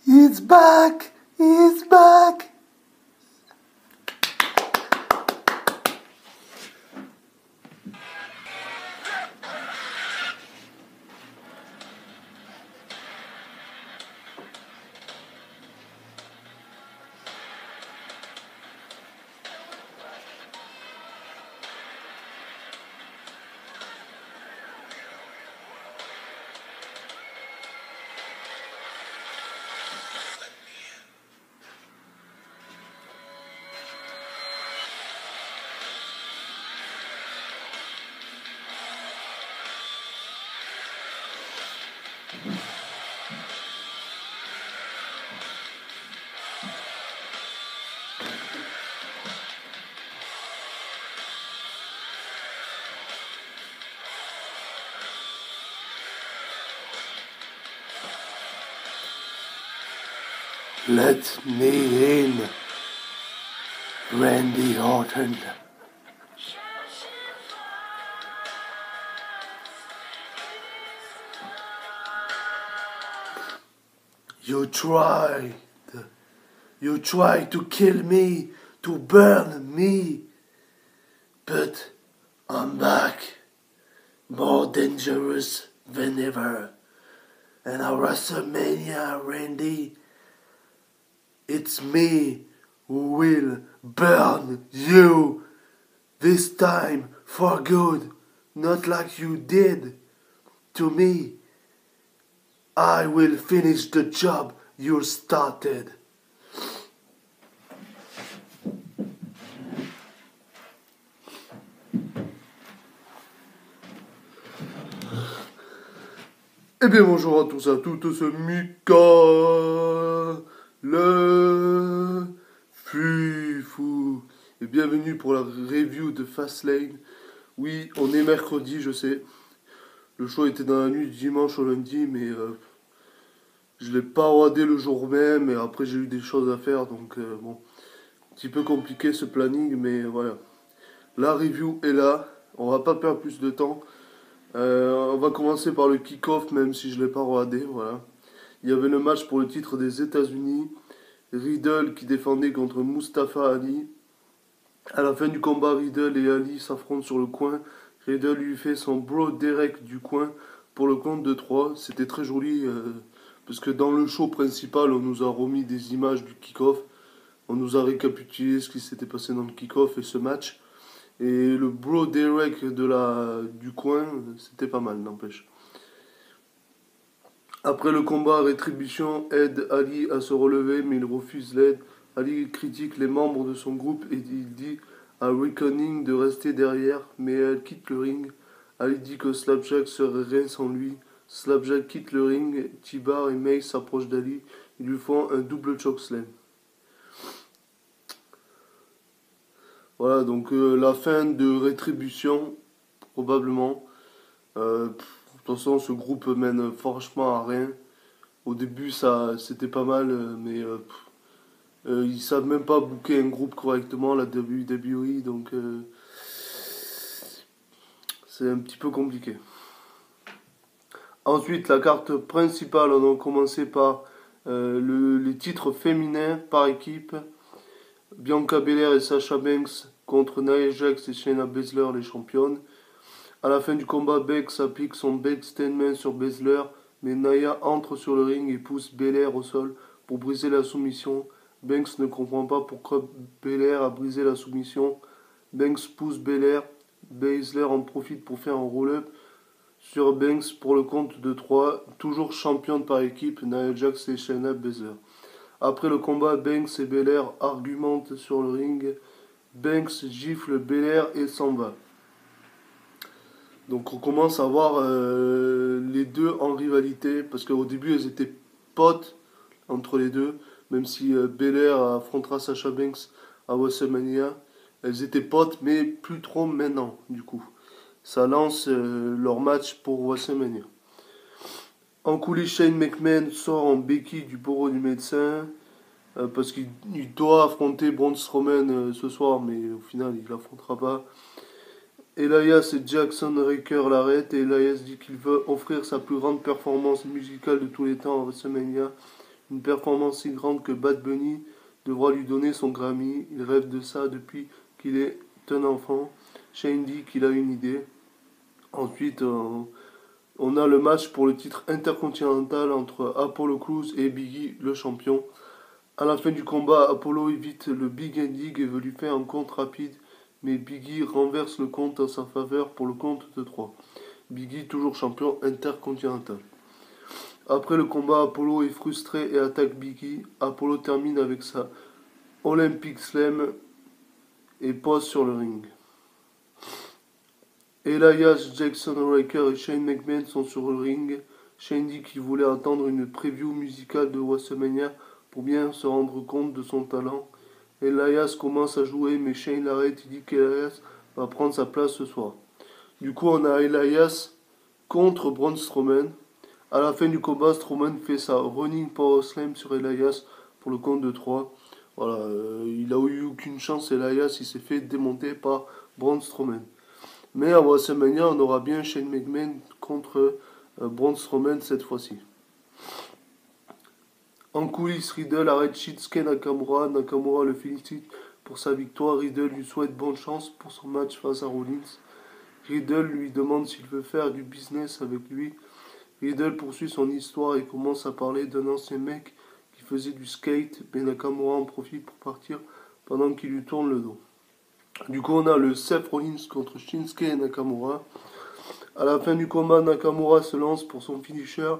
It's back! It's back! Let me in, Randy Orton. You tried to kill me, to burn me, but I'm back, more dangerous than ever. And at WrestleMania, Randy, it's me who will burn you, this time for good, not like you did to me. I will finish the job you started. Eh bien bonjour à tous et à toutes, c'est Mika, le Fifou. Et bienvenue pour la review de Fastlane. Oui, on est mercredi, je sais. Le show était dans la nuit du dimanche au lundi, mais je l'ai pas regardé le jour même. Et après j'ai eu des choses à faire, donc bon, un petit peu compliqué ce planning, mais voilà. La review est là, on va pas perdre plus de temps. On va commencer par le kick-off, même si je ne l'ai pas regardé. Voilà. Il y avait le match pour le titre des États-Unis. Riddle qui défendait contre Mustafa Ali. À la fin du combat, Riddle et Ali s'affrontent sur le coin. Riddle lui fait son bro Derek du coin pour le compte de 3. C'était très joli parce que dans le show principal, on nous a remis des images du kick-off. On nous a récapitulé ce qui s'était passé dans le kick-off et ce match. Et le bro Derek du coin, c'était pas mal, n'empêche. Après le combat, Rétribution aide Ali à se relever, mais il refuse l'aide. Ali critique les membres de son groupe et il dit à Reckoning de rester derrière, mais elle quitte le ring. Ali dit que Slapjack serait rien sans lui. Slapjack quitte le ring, T-Bar et Mace s'approchent d'Ali. Ils lui font un double chokeslam. Voilà, donc la fin de Rétribution, probablement. De toute façon, ce groupe mène franchement à rien. Au début, c'était pas mal, mais ils savent même pas booker un groupe correctement, la WWE, donc c'est un petit peu compliqué. Ensuite, la carte principale, on a commencé par les titres féminins par équipe. Bianca Belair et Sasha Banks contre Nia Jax et Shayna Baszler, les championnes. À la fin du combat, Bex applique son Backstatement sur Baszler, mais Nia entre sur le ring et pousse Belair au sol pour briser la soumission. Banks ne comprend pas pourquoi Belair a brisé la soumission. Banks pousse Belair. Baszler en profite pour faire un roll-up sur Banks pour le compte de 3. Toujours championne par équipe, Nia Jax et Shayna Baszler. Après le combat, Banks et Belair argumentent sur le ring. Banks gifle Belair et s'en va. Donc on commence à voir les deux en rivalité, parce qu'au début elles étaient potes entre les deux, même si Belair affrontera Sasha Banks à WrestleMania. Elles étaient potes, mais plus trop maintenant, du coup. Ça lance leur match pour WrestleMania. En coulisses, Shane McMahon sort en béquille du bureau du médecin, parce qu'il doit affronter Braun Strowman ce soir, mais au final il ne l'affrontera pas. Elias et Jackson Ryker l'arrêtent et Elias dit qu'il veut offrir sa plus grande performance musicale de tous les temps à WrestleMania. Une performance si grande que Bad Bunny devra lui donner son Grammy. Il rêve de ça depuis qu'il est un enfant. Shane dit qu'il a une idée. Ensuite, on a le match pour le titre intercontinental entre Apollo Crews et Biggie, le champion. À la fin du combat, Apollo évite le Big Ending et veut lui faire un compte rapide, mais Biggie renverse le compte en sa faveur pour le compte de 3. Biggie toujours champion intercontinental. Après le combat, Apollo est frustré et attaque Biggie. Apollo termine avec sa Olympic Slam et pose sur le ring. Elias, Jackson Ryker et Shane McMahon sont sur le ring. Shane dit qu'il voulait attendre une preview musicale de WrestleMania pour bien se rendre compte de son talent. Elias commence à jouer, mais Shane l'arrête et dit qu'Elias va prendre sa place ce soir. Du coup, on a Elias contre Braun Strowman. À la fin du combat, Strowman fait sa Running Power Slam sur Elias pour le compte de 3. Voilà, il a eu aucune chance, Elias, il s'est fait démonter par Braun Strowman. Mais à WrestleMania, on aura bien Shane McMahon contre Braun Strowman cette fois-ci. En coulisses, Riddle arrête Shinsuke Nakamura. Nakamura le félicite pour sa victoire. Riddle lui souhaite bonne chance pour son match face à Rollins. Riddle lui demande s'il veut faire du business avec lui. Riddle poursuit son histoire et commence à parler d'un ancien mec qui faisait du skate, mais Nakamura en profite pour partir pendant qu'il lui tourne le dos. Du coup, on a le Seth Rollins contre Shinsuke Nakamura. À la fin du combat, Nakamura se lance pour son finisher,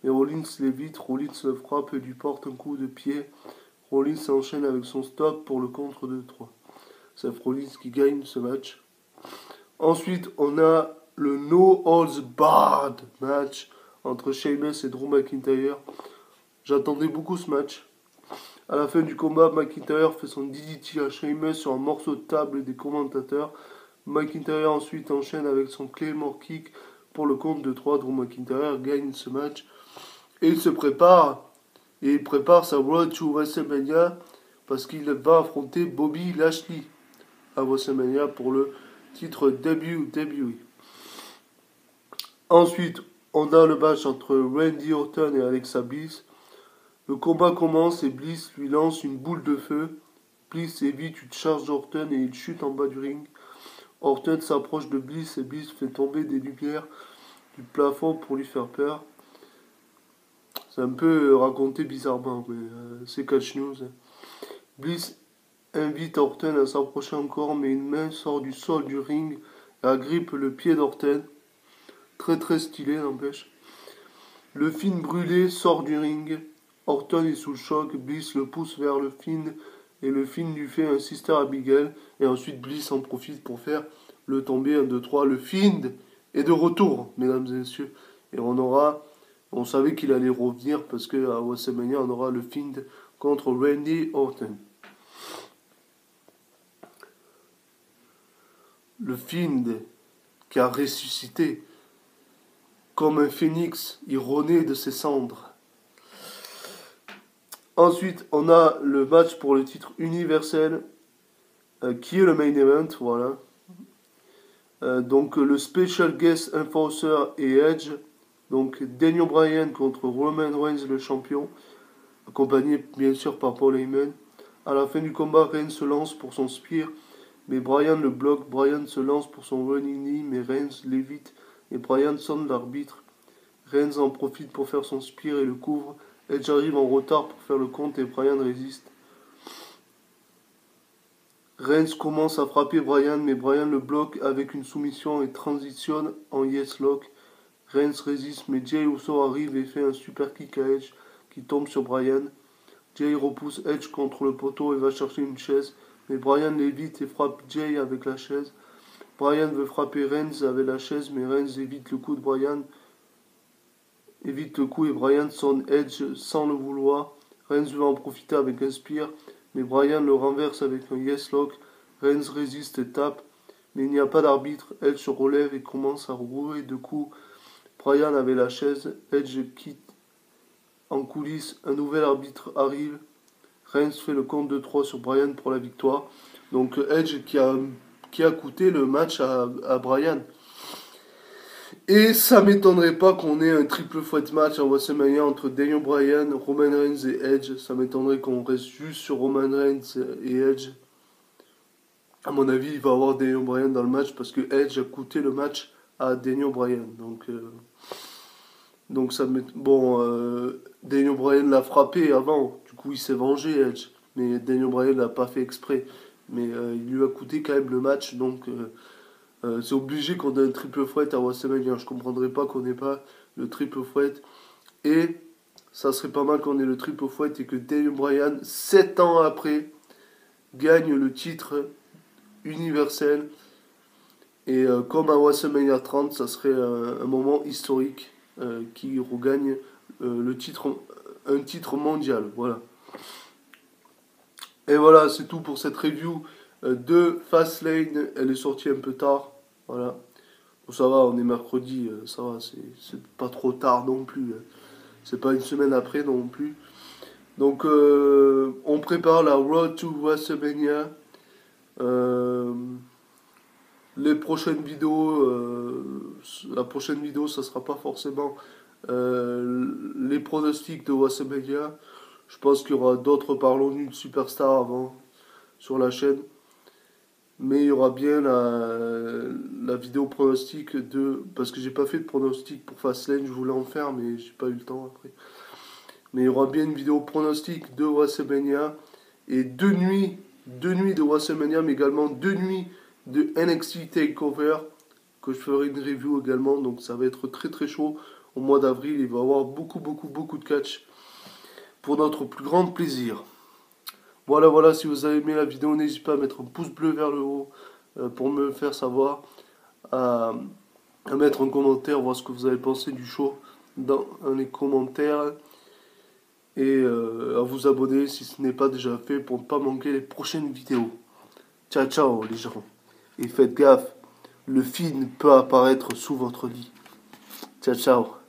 mais Rollins l'évite. Rollins le frappe et lui porte un coup de pied. Rollins s'enchaîne avec son stop pour le contre de 3. Seth Rollins qui gagne ce match. Ensuite, on a le No Holds Barred match entre Sheamus et Drew McIntyre. J'attendais beaucoup ce match. À la fin du combat, McIntyre fait son DDT à Sheamus sur un morceau de table des commentateurs. McIntyre ensuite enchaîne avec son Claymore Kick pour le compte de 3. Drew McIntyre gagne ce match. Et il se prépare. Et il prépare sa Road to WrestleMania parce qu'il va affronter Bobby Lashley à WrestleMania pour le titre WWE. Ensuite, on a le match entre Randy Orton et Alexa Bliss. Le combat commence et Bliss lui lance une boule de feu. Bliss évite une charge d'Orton et il chute en bas du ring. Orton s'approche de Bliss et Bliss fait tomber des lumières du plafond pour lui faire peur. C'est un peu raconté bizarrement, mais c'est catch news. Bliss invite Orton à s'approcher encore, mais une main sort du sol du ring et agrippe le pied d'Orton. Très stylé, n'empêche. Le Fiend brûlé sort du ring. Orton est sous le choc. Bliss le pousse vers le Fiend et le Fiend lui fait un Sister Abigail. Et ensuite, Bliss en profite pour faire le tomber 1, 2, 3. Le Fiend est de retour, mesdames et messieurs. Et on savait qu'il allait revenir parce qu'à WrestleMania, on aura le Fiend contre Randy Orton. Le Fiend qui a ressuscité comme un phénix, il renaît de ses cendres. Ensuite, on a le match pour le titre universel, qui est le main event, voilà. Donc le Special Guest Enforcer et Edge, donc Daniel Bryan contre Roman Reigns le champion, accompagné bien sûr par Paul Heyman. À la fin du combat, Reigns se lance pour son spear, mais Bryan le bloque. Bryan se lance pour son running knee, mais Reigns l'évite et Bryan sonne l'arbitre. Reigns en profite pour faire son spear et le couvre. Edge arrive en retard pour faire le compte et Bryan résiste. Reigns commence à frapper Bryan, mais Bryan le bloque avec une soumission et transitionne en yes lock. Reigns résiste, mais Jay Uso arrive et fait un super kick à Edge qui tombe sur Bryan. Jay repousse Edge contre le poteau et va chercher une chaise, mais Bryan l'évite et frappe Jay avec la chaise. Bryan veut frapper Reigns avec la chaise, mais Reigns évite le coup de Bryan. Évite le coup et Bryan sonne Edge sans le vouloir. Reigns veut en profiter avec un spear, mais Bryan le renverse avec un yes lock. Reigns résiste et tape, mais il n'y a pas d'arbitre. Edge se relève et commence à rouer de coups. Bryan avait la chaise. Edge quitte en coulisses. Un nouvel arbitre arrive. Reigns fait le compte de 3 sur Bryan pour la victoire. Donc Edge qui a coûté le match à Bryan. Et ça m'étonnerait pas qu'on ait un triple fight match à WrestleMania entre Daniel Bryan, Roman Reigns et Edge. Ça m'étonnerait qu'on reste juste sur Roman Reigns et Edge. À mon avis, il va y avoir Daniel Bryan dans le match parce que Edge a coûté le match à Daniel Bryan. Donc ça met... Bon, Daniel Bryan l'a frappé avant, du coup il s'est vengé Edge. Mais Daniel Bryan l'a pas fait exprès. Mais il lui a coûté quand même le match, donc c'est obligé qu'on ait un triple threat à WrestleMania. Je comprendrais pas qu'on n'ait pas le triple threat. Et ça serait pas mal qu'on ait le triple threat et que Daniel Bryan, 7 ans après, gagne le titre universel. Et comme à WrestleMania 30, ça serait un moment historique qui regagne le titre, un titre mondial. Voilà. Et voilà, c'est tout pour cette review de Fastlane. Elle est sortie un peu tard. Voilà. Bon, ça va, on est mercredi, ça va, c'est pas trop tard non plus. C'est pas une semaine après non plus. Donc, on prépare la Road to WrestleMania. Euh, les prochaines vidéos, la prochaine vidéo, ça sera pas forcément les pronostics de WrestleMania. Je pense qu'il y aura d'autres parlons d'une superstar avant sur la chaîne. Mais il y aura bien la vidéo pronostic de... Parce que j'ai pas fait de pronostic pour Fastlane, je voulais en faire, mais j'ai pas eu le temps après. Mais il y aura bien une vidéo pronostic de WrestleMania et deux nuits de WrestleMania, mais également 2 nuits de NXT TakeOver que je ferai une review également. Donc ça va être très très chaud. Au mois d'avril, il va y avoir beaucoup de catch pour notre plus grand plaisir. Voilà, si vous avez aimé la vidéo, n'hésitez pas à mettre un pouce bleu vers le haut pour me faire savoir, à mettre un commentaire, voir ce que vous avez pensé du show dans les commentaires et à vous abonner si ce n'est pas déjà fait pour ne pas manquer les prochaines vidéos. Ciao les gens. Et faites gaffe, le film peut apparaître sous votre lit. Ciao.